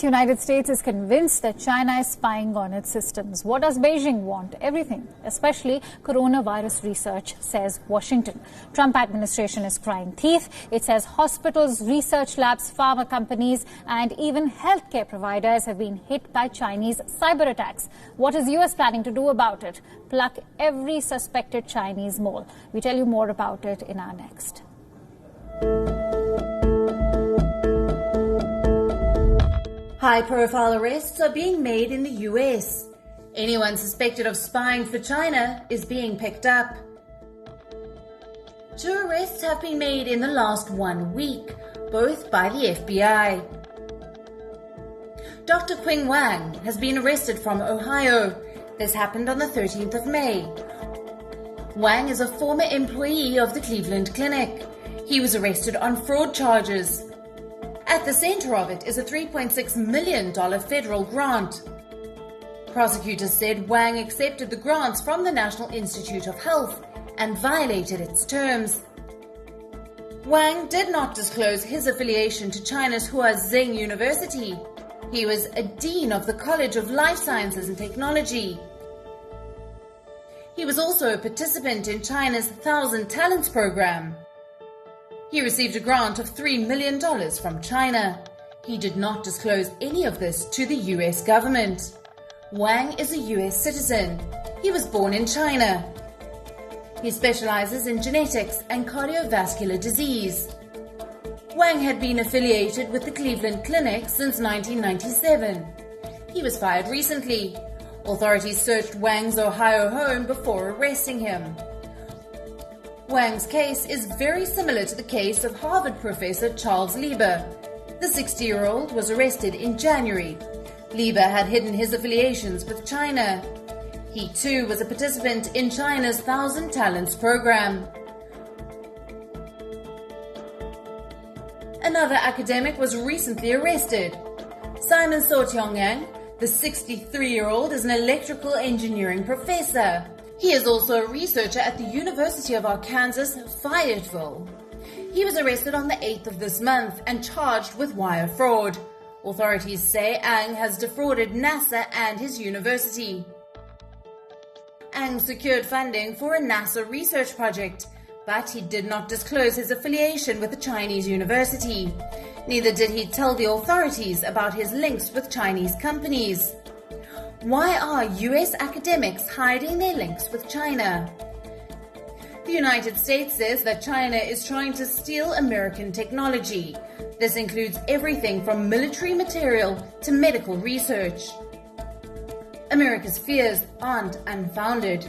United States is convinced that China is spying on its systems. What does Beijing want? Everything, especially coronavirus research, says Washington. Trump administration is crying teeth. It says hospitals, research labs, pharma companies, and even healthcare providers have been hit by Chinese cyber attacks. What is US planning to do about it? Pluck every suspected Chinese mole. We tell you more about it in our next. High-profile arrests are being made in the US. Anyone suspected of spying for China is being picked up. 2 arrests have been made in the last 1 week, both by the FBI. Dr. Qing Wang has been arrested from Ohio. This happened on the 13th of May. Wang is a former employee of the Cleveland Clinic. He was arrested on fraud charges. At the center of it is a $3.6 million federal grant. Prosecutors said Wang accepted the grants from the National Institute of Health and violated its terms. Wang did not disclose his affiliation to China's Huazheng University. He was a dean of the College of Life Sciences and Technology. He was also a participant in China's 1,000 Talents program. He received a grant of $3 million from China. He did not disclose any of this to the US government. Wang is a US citizen. He was born in China. He specializes in genetics and cardiovascular disease. Wang had been affiliated with the Cleveland Clinic since 1997. He was fired recently. Authorities searched Wang's Ohio home before arresting him. Wang's case is very similar to the case of Harvard professor Charles Lieber. The 60-year-old was arrested in January. Lieber had hidden his affiliations with China. He too was a participant in China's 1,000 Talents program. Another academic was recently arrested. Simon So-Tiong-Yang, the 63-year-old, is an electrical engineering professor. He is also a researcher at the University of Arkansas, Fayetteville. He was arrested on the 8th of this month and charged with wire fraud. Authorities say Ang has defrauded NASA and his university. Ang secured funding for a NASA research project, but he did not disclose his affiliation with the Chinese university. Neither did he tell the authorities about his links with Chinese companies. Why are US academics hiding their links with China? The United States says that China is trying to steal American technology. This includes everything from military material to medical research. America's fears aren't unfounded.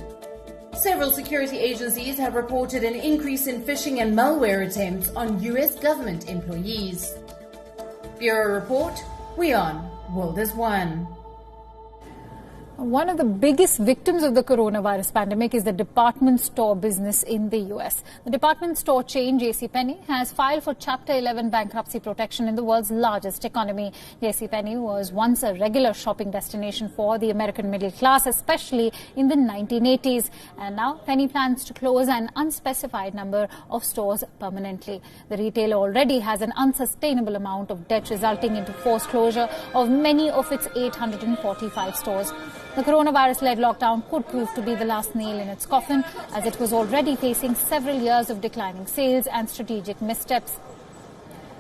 Several security agencies have reported an increase in phishing and malware attempts on US government employees. Bureau Report, WION, World is One. One of the biggest victims of the coronavirus pandemic is the department store business in the US. The department store chain JCPenney has filed for Chapter 11 bankruptcy protection in the world's largest economy. JCPenney was once a regular shopping destination for the American middle class, especially in the 1980s. And now Penny plans to close an unspecified number of stores permanently. The retailer already has an unsustainable amount of debt, resulting into forced closure of many of its 845 stores. The coronavirus-led lockdown could prove to be the last nail in its coffin, as it was already facing several years of declining sales and strategic missteps.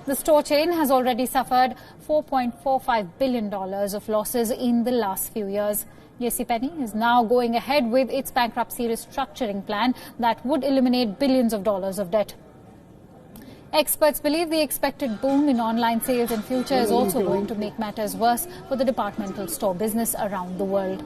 The store chain has already suffered $4.45 billion of losses in the last few years. JCPenney is now going ahead with its bankruptcy restructuring plan that would eliminate billions of dollars of debt. Experts believe the expected boom in online sales in future is also going to make matters worse for the departmental store business around the world.